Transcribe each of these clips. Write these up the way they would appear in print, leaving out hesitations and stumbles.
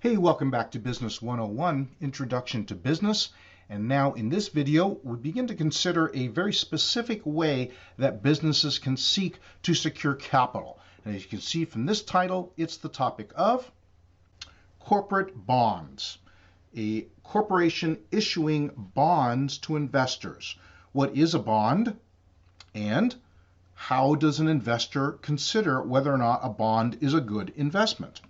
Hey, welcome back to Business 101, Introduction to Business. And now in this video, we begin to consider a very specific way that businesses can seek to secure capital. And as you can see from this title, it's the topic of corporate bonds. A corporation issuing bonds to investors. What is a bond? And how does an investor consider whether or not a bond is a good investment?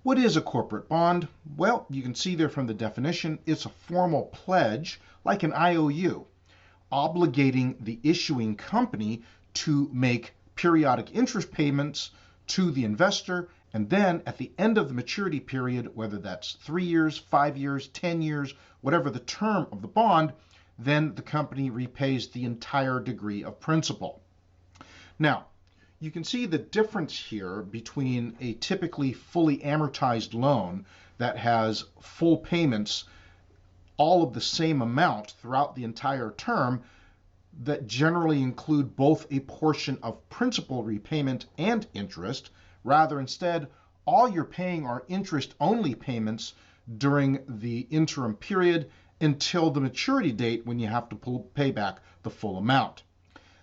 What is a corporate bond? Well, you can see there from the definition, it's a formal pledge, like an IOU, obligating the issuing company to make periodic interest payments to the investor, and then at the end of the maturity period, whether that's 3 years, 5 years, 10 years, whatever the term of the bond, then the company repays the entire degree of principal. Now, you can see the difference here between a typically fully amortized loan that has full payments, all of the same amount throughout the entire term, that generally include both a portion of principal repayment and interest. Rather, instead, all you're paying are interest-only payments during the interim period until the maturity date when you have to pay back the full amount.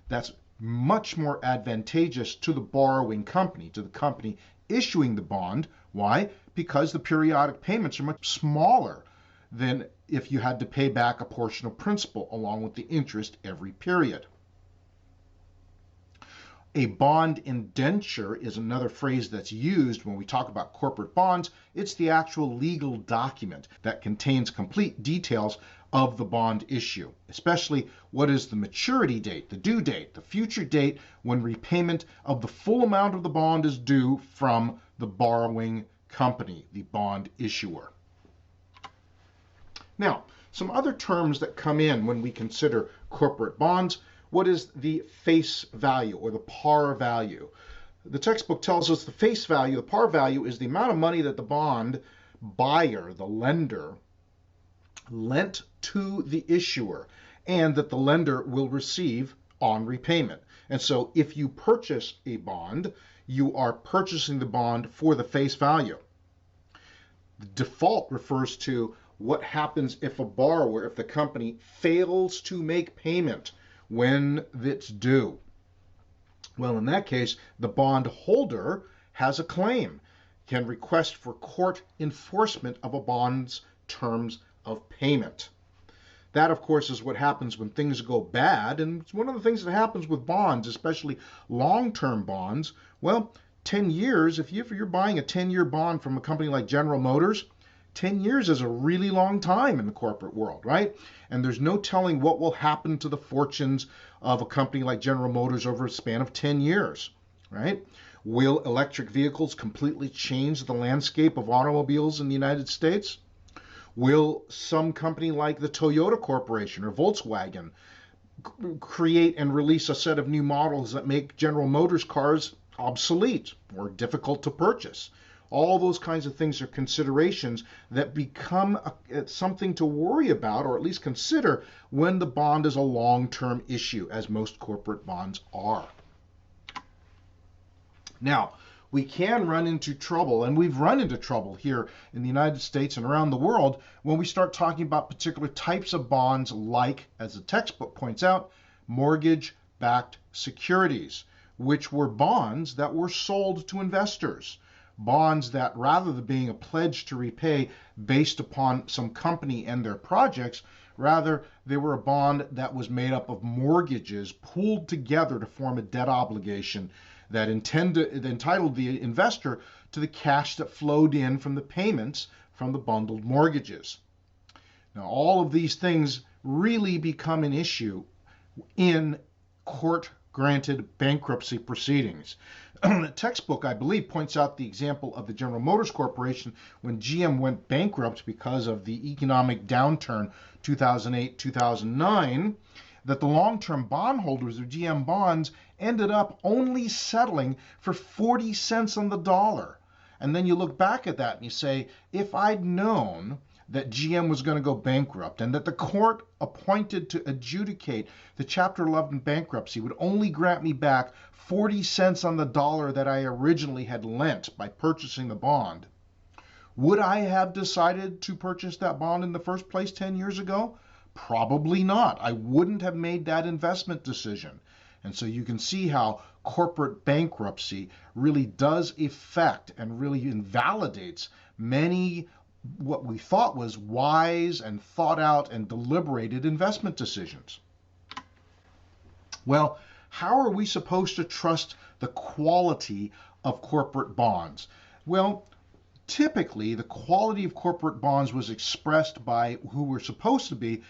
That's much more advantageous to the borrowing company, to the company issuing the bond. Why? Because the periodic payments are much smaller than if you had to pay back a portion of principal along with the interest every period. A bond indenture is another phrase that's used when we talk about corporate bonds. It's the actual legal document that contains complete details of the bond issue, especially what is the maturity date, the due date, the future date when repayment of the full amount of the bond is due from the borrowing company, the bond issuer. Now, some other terms that come in when we consider corporate bonds. What is the face value or the par value? The textbook tells us the face value, the par value, is the amount of money that the bond buyer, the lender, lent to the issuer and that the lender will receive on repayment. And so if you purchase a bond, you are purchasing the bond for the face value. The default refers to what happens if a borrower, if the company fails to make payment when it's due. Well, in that case, the bond holder has a claim, can request for court enforcement of a bond's terms of payment. That, of course, is what happens when things go bad, and it's one of the things that happens with bonds, especially long-term bonds. Well, 10 years, if you're buying a 10-year bond from a company like General Motors, 10 years is a really long time in the corporate world, right? And there's no telling what will happen to the fortunes of a company like General Motors over a span of 10 years, right? Will electric vehicles completely change the landscape of automobiles in the United States? Will some company like the Toyota Corporation or Volkswagen create and release a set of new models that make General Motors cars obsolete or difficult to purchase? All those kinds of things are considerations that become something to worry about, or at least consider, when the bond is a long-term issue, as most corporate bonds are. Now, we can run into trouble, and we've run into trouble here in the United States and around the world when we start talking about particular types of bonds like, as the textbook points out, mortgage-backed securities, which were bonds that were sold to investors. Bonds that, rather than being a pledge to repay based upon some company and their projects, rather they were a bond that was made up of mortgages pooled together to form a debt obligation that entitled the investor to the cash that flowed in from the payments from the bundled mortgages. Now, all of these things really become an issue in court-granted bankruptcy proceedings. The textbook, I believe, points out the example of the General Motors Corporation when GM went bankrupt because of the economic downturn 2008-2009, that the long-term bondholders of GM bonds ended up only settling for 40 cents on the dollar. And then you look back at that and you say, if I'd known that GM was going to go bankrupt and that the court appointed to adjudicate the Chapter 11 bankruptcy would only grant me back 40 cents on the dollar that I originally had lent by purchasing the bond, Would I have decided to purchase that bond in the first place 10 years ago? Probably not. I wouldn't have made that investment decision. And so you can see how corporate bankruptcy really does affect and really invalidates many what we thought was wise and thought out and deliberated investment decisions. Well, how are we supposed to trust the quality of corporate bonds? Well, typically, the quality of corporate bonds was expressed by who were supposed to be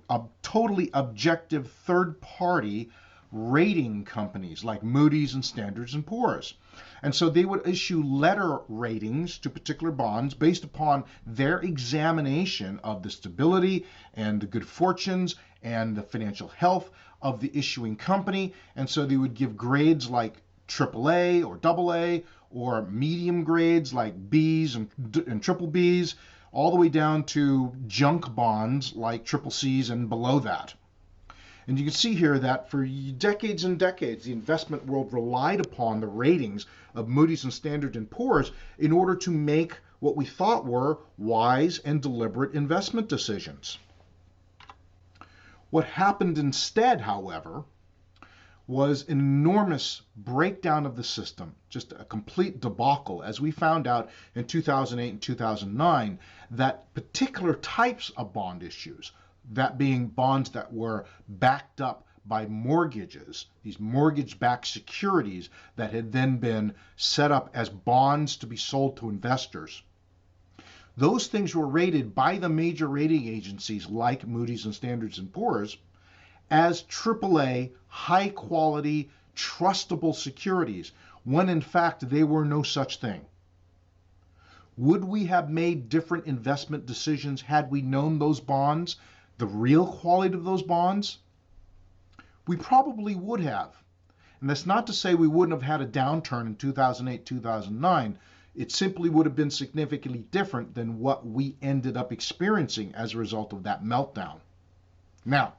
a totally objective third-party rating companies like Moody's and Standard & Poor's. And so they would issue letter ratings to particular bonds based upon their examination of the stability and the good fortunes and the financial health of the issuing company. And so they would give grades like AAA or AA, or medium grades like Bs and triple Bs, all the way down to junk bonds like triple Cs and below that. And you can see here that for decades and decades, the investment world relied upon the ratings of Moody's and Standard & Poor's in order to make what we thought were wise and deliberate investment decisions. What happened instead, however, was an enormous breakdown of the system, just a complete debacle, as we found out in 2008 and 2009, that particular types of bond issues, that being bonds that were backed up by mortgages, these mortgage-backed securities that had then been set up as bonds to be sold to investors. Those things were rated by the major rating agencies like Moody's and Standard & Poor's as AAA, high-quality, trustable securities, when in fact they were no such thing. Would we have made different investment decisions had we known those bonds, the real quality of those bonds? We probably would have. And that's not to say we wouldn't have had a downturn in 2008, 2009. It simply would have been significantly different than what we ended up experiencing as a result of that meltdown. Now,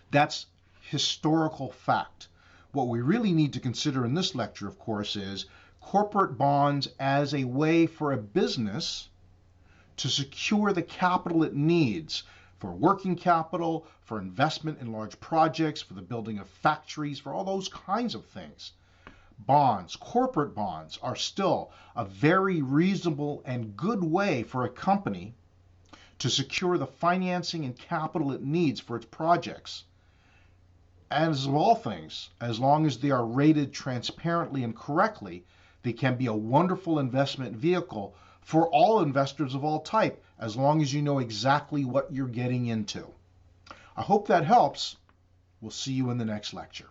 that's historical fact. What we really need to consider in this lecture, of course, is corporate bonds as a way for a business to secure the capital it needs for working capital, for investment in large projects, for the building of factories, for all those kinds of things. Bonds, corporate bonds, are still a very reasonable and good way for a company to secure the financing and capital it needs for its projects. As of all things, as long as they are rated transparently and correctly, they can be a wonderful investment vehicle for all investors of all type, as long as you know exactly what you're getting into. I hope that helps. We'll see you in the next lecture.